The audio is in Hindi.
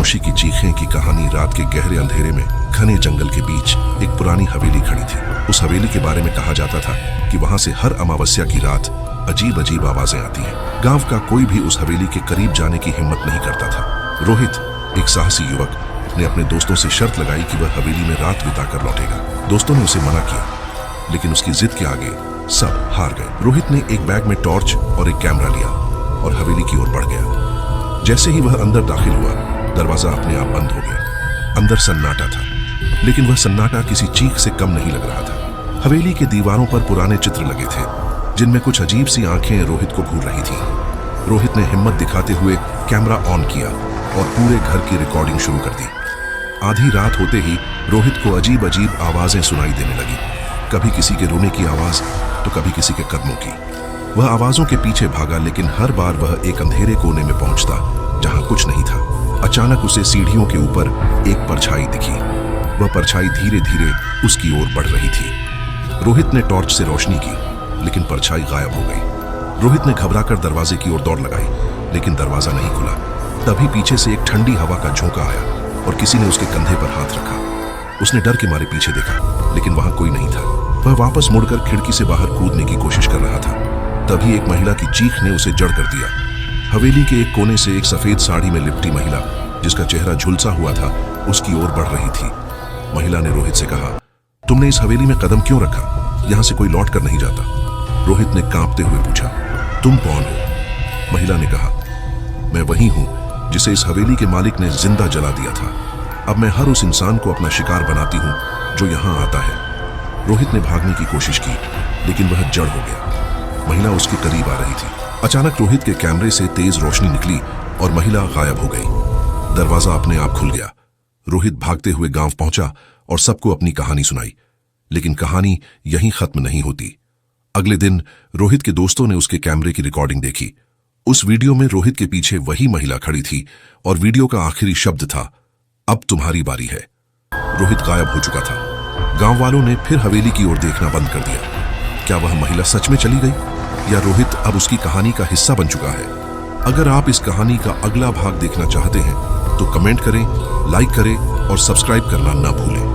खामोशी की चीखें की कहानी। रात के गहरे अंधेरे में घने जंगल के बीच एक पुरानी हवेली खड़ी थी। उस हवेली के बारे में कहा जाता था कि वहां से हर अमावस्या की रात अजीब अजीब आवाजें आती हैं। गांव का कोई भी उस हवेली के करीब जाने की हिम्मत नहीं करता था। रोहित, एक साहसी युवक, ने अपने दोस्तों से शर्त लगाई कि वह हवेली में रात बिताकर लौटेगा। दोस्तों ने उसे मना किया, लेकिन उसकी जिद के आगे सब हार गए। रोहित ने एक बैग में टॉर्च और एक कैमरा लिया और हवेली की ओर बढ़ गया। जैसे ही वह अंदर दाखिल हुआ, दरवाजा अपने आप बंद हो गया। अंदर सन्नाटा था, लेकिन वह सन्नाटा किसी चीख से कम नहीं लग रहा था। हवेली के दीवारों पर पुराने चित्र लगे थे, जिनमें कुछ अजीब सी आंखें रोहित को घूर रही थीं। रोहित ने हिम्मत दिखाते हुए कैमरा ऑन किया और पूरे घर की रिकॉर्डिंग शुरू कर दी। आधी रात होते ही रोहित को अजीब अजीब आवाजें सुनाई देने लगी। कभी किसी के रोने की आवाज, तो कभी किसी के कदमों की। वह आवाजों के पीछे भागा, लेकिन हर बार वह एक अंधेरे कोने में पहुंचता जहां कुछ नहीं था। अचानक उसे सीढ़ियों के ऊपर एक परछाई दिखी। वह परछाई धीरे धीरे उसकी ओर बढ़ रही थी। रोहित ने टॉर्च से रोशनी की, लेकिन परछाई गायब हो गई। रोहित ने घबराकर दरवाजे की ओर दौड़ लगाई, लेकिन दरवाजा नहीं खुला। तभी पीछे से एक ठंडी हवा का झोंका आया और किसी ने उसके कंधे पर हाथ रखा। उसने डर के मारे पीछे देखा, लेकिन वहां कोई नहीं था। वह वापस मुड़कर खिड़की से बाहर कूदने की कोशिश कर रहा था। तभी एक महिला की चीख ने उसे जड़ कर दिया। हवेली के एक कोने से एक सफेद साड़ी में लिपटी महिला, जिसका चेहरा झुलसा हुआ था, उसकी ओर बढ़ रही थी। महिला ने रोहित से कहा, तुमने इस हवेली में कदम क्यों रखा? यहां से कोई लौट कर नहीं जाता। रोहित ने कांपते हुए पूछा, तुम कौन हो? महिला ने कहा, मैं वही हूं जिसे इस हवेली के मालिक ने जिंदा जला दिया था। अब मैं हर उस इंसान को अपना शिकार बनाती हूं जो यहां आता है। रोहित ने भागने की कोशिश की, लेकिन वह जड़ हो गया। महिला उसके करीब आ रही थी। अचानक रोहित के कैमरे से तेज रोशनी निकली और महिला गायब हो गई। दरवाजा अपने आप खुल गया। रोहित भागते हुए गांव पहुंचा और सबको अपनी कहानी सुनाई। लेकिन कहानी यहीं खत्म नहीं होती। अगले दिन रोहित के दोस्तों ने उसके कैमरे की रिकॉर्डिंग देखी। उस वीडियो में रोहित के पीछे वही महिला खड़ी थी और वीडियो का आखिरी शब्द था, अब तुम्हारी बारी है। रोहित गायब हो चुका था। गांव वालों ने फिर हवेली की ओर देखना बंद कर दिया। क्या वह महिला सच में चली गई, या रोहित अब उसकी कहानी का हिस्सा बन चुका है? अगर आप इस कहानी का अगला भाग देखना चाहते हैं तो कमेंट करें, लाइक करें और सब्सक्राइब करना ना भूलें।